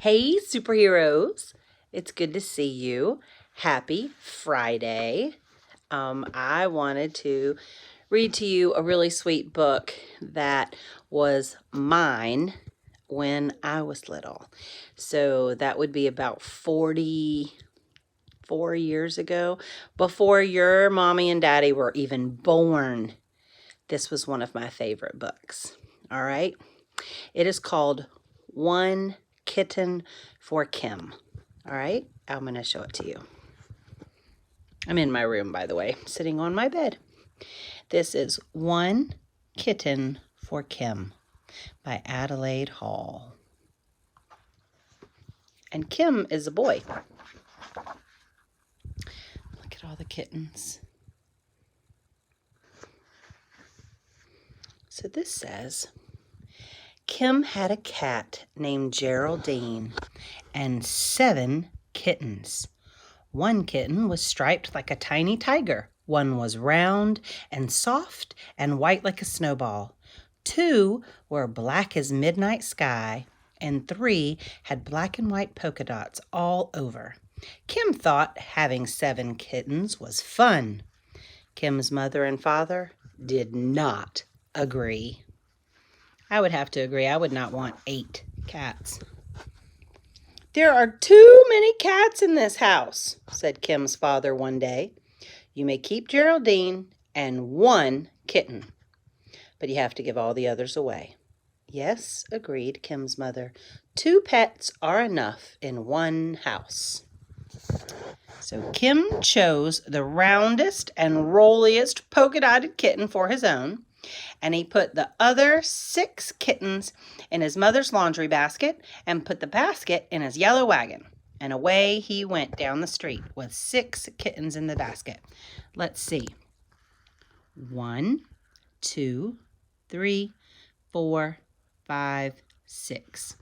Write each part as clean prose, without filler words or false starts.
Hey, superheroes. It's good to see you. Happy Friday. I wanted to read to you a really sweet book that was mine when I was little. So that would be about 44 years ago, before your mommy and daddy were even born. This was one of my favorite books. All right. It is called One Kitten for Kim. All right, I'm going to show it to you. I'm in my room, by the way, sitting on my bed. This is One Kitten for Kim by Adelaide Hall. And Kim is a boy. Look at all the kittens. So this says, Kim had a cat named Geraldine and 7 kittens. One kitten was striped like a tiny tiger. One was round and soft and white like a snowball. 2 were black as midnight sky, and 3 had black and white polka dots all over. Kim thought having 7 kittens was fun. Kim's mother and father did not agree. I would have to agree. I would not want 8 cats. There are too many cats in this house, said Kim's father one day. You may keep Geraldine and 1 kitten, but you have to give all the others away. Yes, agreed Kim's mother. 2 pets are enough in one house. So Kim chose the roundest and rolliest polka-dotted kitten for his own, and he put the other 6 kittens in his mother's laundry basket and put the basket in his yellow wagon. And away he went down the street with 6 kittens in the basket. Let's see. 1, 2, 3, 4, 5, 6.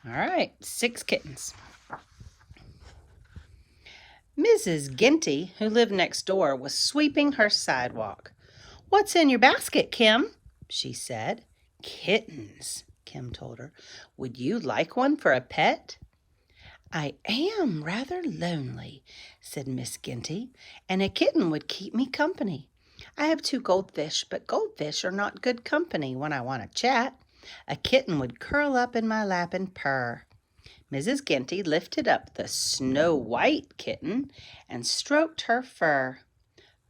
All right, 6 kittens. Mrs. Ginty, who lived next door, was sweeping her sidewalk. What's in your basket, Kim? She said. Kittens, Kim told her. Would you like one for a pet? I am rather lonely, said Miss Ginty, and a kitten would keep me company. I have 2 goldfish, but goldfish are not good company when I want to chat. A kitten would curl up in my lap and purr. Mrs. Ginty lifted up the snow-white kitten and stroked her fur.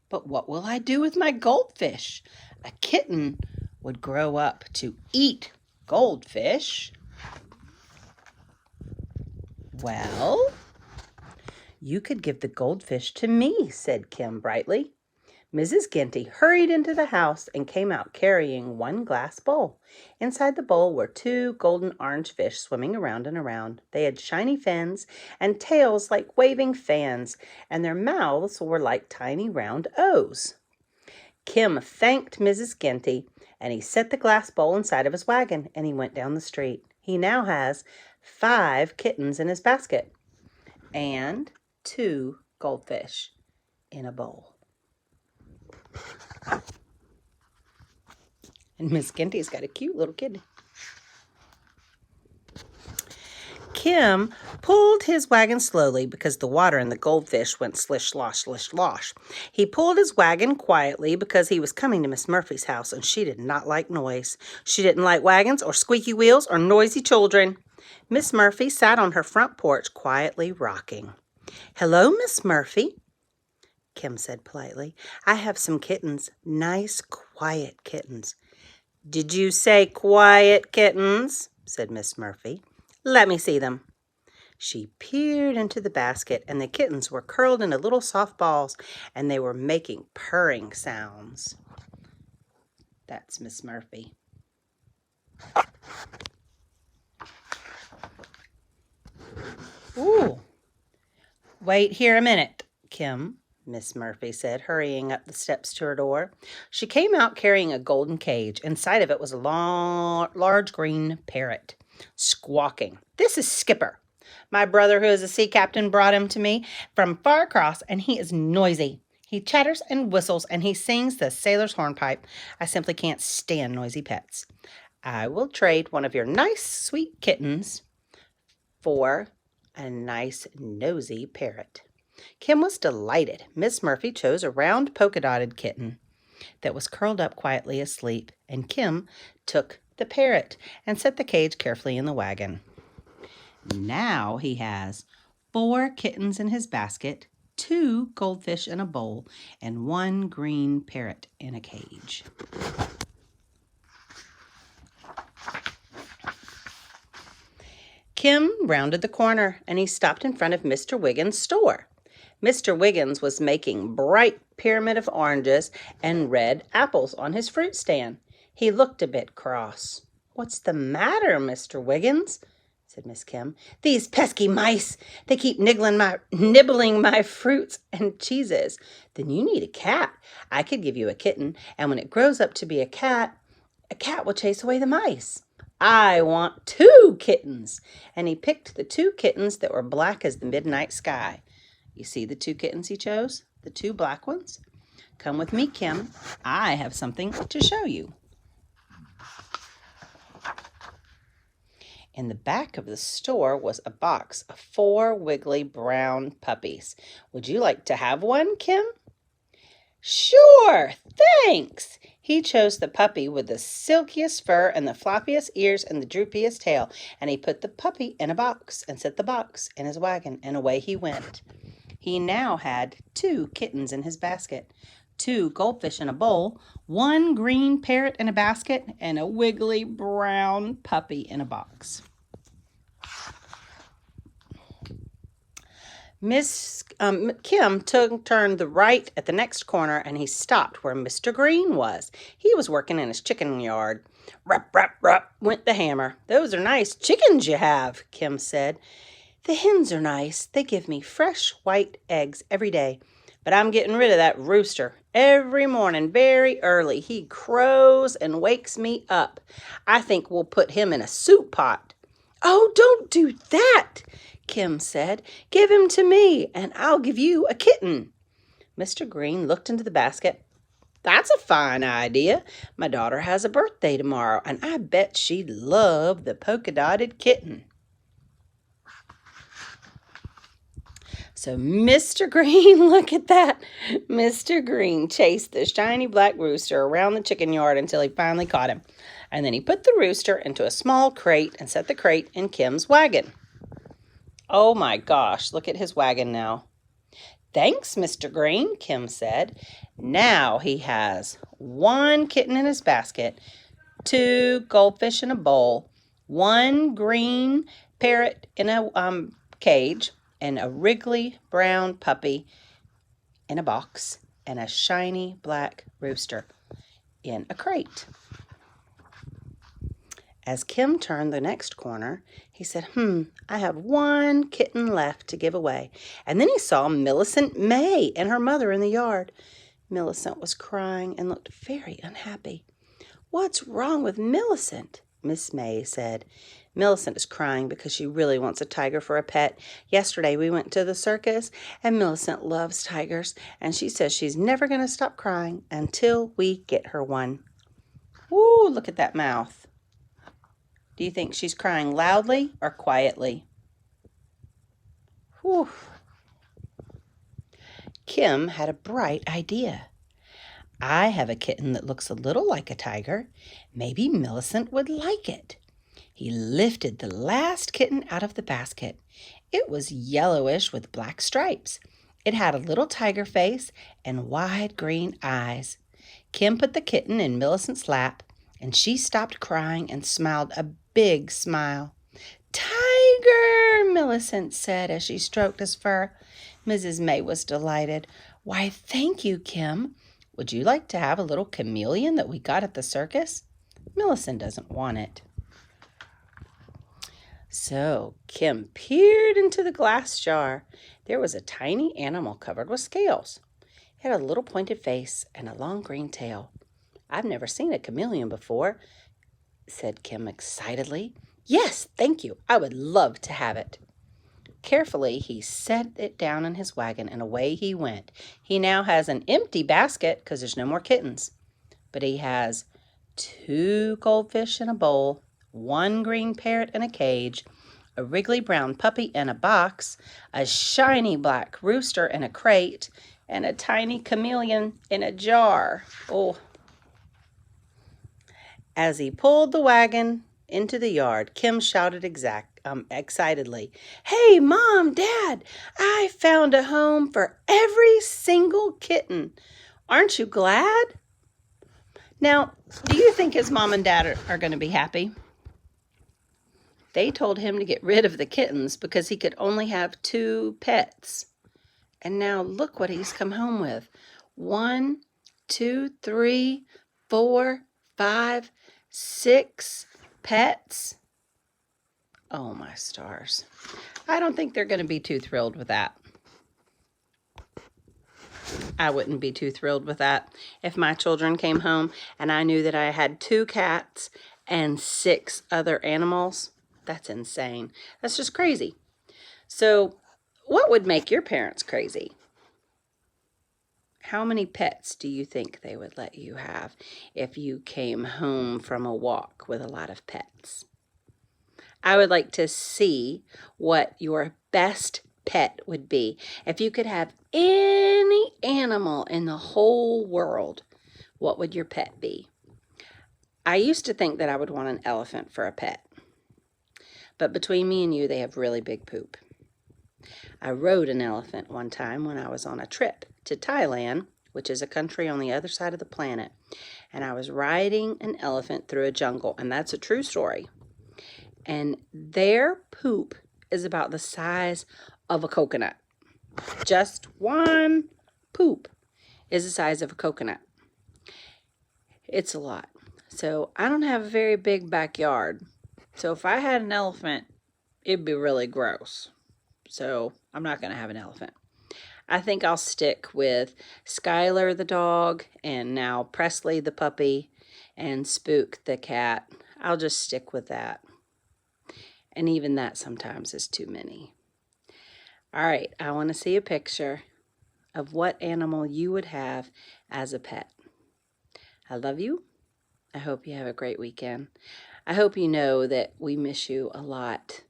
But what will I do with my goldfish? A kitten would grow up to eat goldfish. Well, you could give the goldfish to me, said Kim brightly. Mrs. Ginty hurried into the house and came out carrying 1 glass bowl. Inside the bowl were 2 golden orange fish swimming around and around. They had shiny fins and tails like waving fans, and their mouths were like tiny round O's. Kim thanked Mrs. Ginty, and he set the glass bowl inside of his wagon, and he went down the street. He now has 5 kittens in his basket and 2 goldfish in a bowl. And Miss Ginty's got a cute little kitten. Kim pulled his wagon slowly because the water and the goldfish went slish, slosh, slish, slosh. He pulled his wagon quietly because he was coming to Miss Murphy's house, and she did not like noise. She didn't like wagons or squeaky wheels or noisy children. Miss Murphy sat on her front porch quietly rocking. Hello, Miss Murphy, Kim said politely. I have some kittens, nice, quiet kittens. Did you say quiet kittens? Said Miss Murphy. Let me see them. She peered into the basket, and the kittens were curled into little soft balls, and they were making purring sounds. That's Miss Murphy. Ooh. Wait here a minute, Miss Murphy said, hurrying up the steps to her door. She came out carrying a golden cage. Inside of it was a large green parrot, squawking. This is Skipper. My brother, who is a sea captain, brought him to me from far across, and he is noisy. He chatters and whistles, and he sings the sailor's hornpipe. I simply can't stand noisy pets. I will trade one of your nice, sweet kittens for a nice nosy parrot. Kim was delighted. Miss Murphy chose a round polka-dotted kitten that was curled up quietly asleep, and Kim took the parrot and set the cage carefully in the wagon. Now he has 4 kittens in his basket, 2 goldfish in a bowl, and 1 green parrot in a cage. Kim rounded the corner and he stopped in front of Mr. Wiggins' store. Mr. Wiggins was making bright pyramid of oranges and red apples on his fruit stand. He looked a bit cross. "What's the matter, Mr. Wiggins?" said Miss Kim. "These pesky mice, they keep nibbling my fruits and cheeses." "Then you need a cat. I could give you a kitten, and when it grows up to be a cat will chase away the mice." "I want 2 kittens." And he picked the 2 kittens that were black as the midnight sky. You see the 2 kittens he chose? The 2 black ones? Come with me, Kim. I have something to show you. In the back of the store was a box of 4 wiggly brown puppies. "Would you like to have one, Kim?" "Sure, thanks." He chose the puppy with the silkiest fur and the floppiest ears and the droopiest tail, and he put the puppy in a box and set the box in his wagon, and away he went. He now had 2 kittens in his basket, 2 goldfish in a bowl, 1 green parrot in a basket, and a wiggly brown puppy in a box. Miss Kim turned the right at the next corner, and he stopped where Mr. Green was. He was working in his chicken yard. "Rap, rap, rap," went the hammer. "Those are nice chickens you have," Kim said. "The hens are nice. They give me fresh white eggs every day. But I'm getting rid of that rooster. Every morning very early he crows and wakes me up. I think we'll put him in a soup pot." "Oh, don't do that," Kim said. "Give him to me, and I'll give you a kitten." Mr. Green looked into the basket. "That's a fine idea. My daughter has a birthday tomorrow, and I bet she'd love the polka-dotted kitten." So Mr. Green, look at that. Mr. Green chased the shiny black rooster around the chicken yard until he finally caught him. And then he put the rooster into a small crate and set the crate in Kim's wagon. Oh my gosh, look at his wagon now. "Thanks, Mr. Green," Kim said. Now he has 1 kitten in his basket, 2 goldfish in a bowl, 1 green parrot in a cage, and a wriggly brown puppy in a box, and a shiny black rooster in a crate. As Kim turned the next corner, he said, I have 1 kitten left to give away." And then he saw Millicent May and her mother in the yard. Millicent was crying and looked very unhappy. "What's wrong with Millicent?" Miss May said. "Millicent is crying because she really wants a tiger for a pet. Yesterday we went to the circus, and Millicent loves tigers, and she says she's never going to stop crying until we get her one." Ooh, look at that mouth. Do you think she's crying loudly or quietly? Whew. Kim had a bright idea. "I have a kitten that looks a little like a tiger. Maybe Millicent would like it." He lifted the last kitten out of the basket. It was yellowish with black stripes. It had a little tiger face and wide green eyes. Kim put the kitten in Millicent's lap, and she stopped crying and smiled a big smile. "Tiger," Millicent said as she stroked his fur. Mrs. May was delighted. "Why, thank you, Kim. Would you like to have a little chameleon that we got at the circus?" "Millicent doesn't want it." So Kim peered into the glass jar. There was a tiny animal covered with scales. It had a little pointed face and a long green tail. "I've never seen a chameleon before," said Kim excitedly. "Yes, thank you. I would love to have it." Carefully, he set it down in his wagon, and away he went. He now has an empty basket because there's no more kittens. But he has 2 goldfish in a bowl, 1 green parrot in a cage, a wriggly brown puppy in a box, a shiny black rooster in a crate, and a tiny chameleon in a jar. Oh. As he pulled the wagon into the yard, Kim shouted excitedly, "Hey, Mom, Dad, I found a home for every single kitten. Aren't you glad?" Now, do you think his mom and dad are going to be happy? They told him to get rid of the kittens because he could only have 2 pets. And now look what he's come home with. 1, 2, 3, 4, 5, 6 pets. Oh, my stars. I don't think they're going to be too thrilled with that. I wouldn't be too thrilled with that if my children came home and I knew that I had 2 cats and 6 other animals. That's insane. That's just crazy. So, what would make your parents crazy? How many pets do you think they would let you have if you came home from a walk with a lot of pets? I would like to see what your best pet would be. If you could have any animal in the whole world, what would your pet be? I used to think that I would want an elephant for a pet. But between me and you, they have really big poop. I rode an elephant one time when I was on a trip to Thailand, which is a country on the other side of the planet. And I was riding an elephant through a jungle, and that's a true story. And their poop is about the size of a coconut. Just one poop is the size of a coconut. It's a lot. So I don't have a very big backyard. So if I had an elephant, it'd be really gross. So I'm not going to have an elephant. I think I'll stick with Skylar the dog and now Presley the puppy and Spook the cat. I'll just stick with that. And even that sometimes is too many. All right, I want to see a picture of what animal you would have as a pet. I love you. I hope you have a great weekend. I hope you know that we miss you a lot.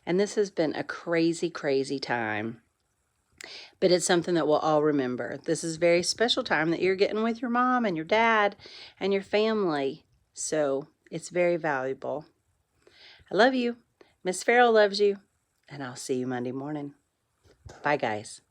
And this has been a crazy, crazy time. But it's something that we'll all remember. This is a very special time that you're getting with your mom and your dad and your family. So it's very valuable. I love you. Miss Farrell loves you. And I'll see you Monday morning. Bye, guys.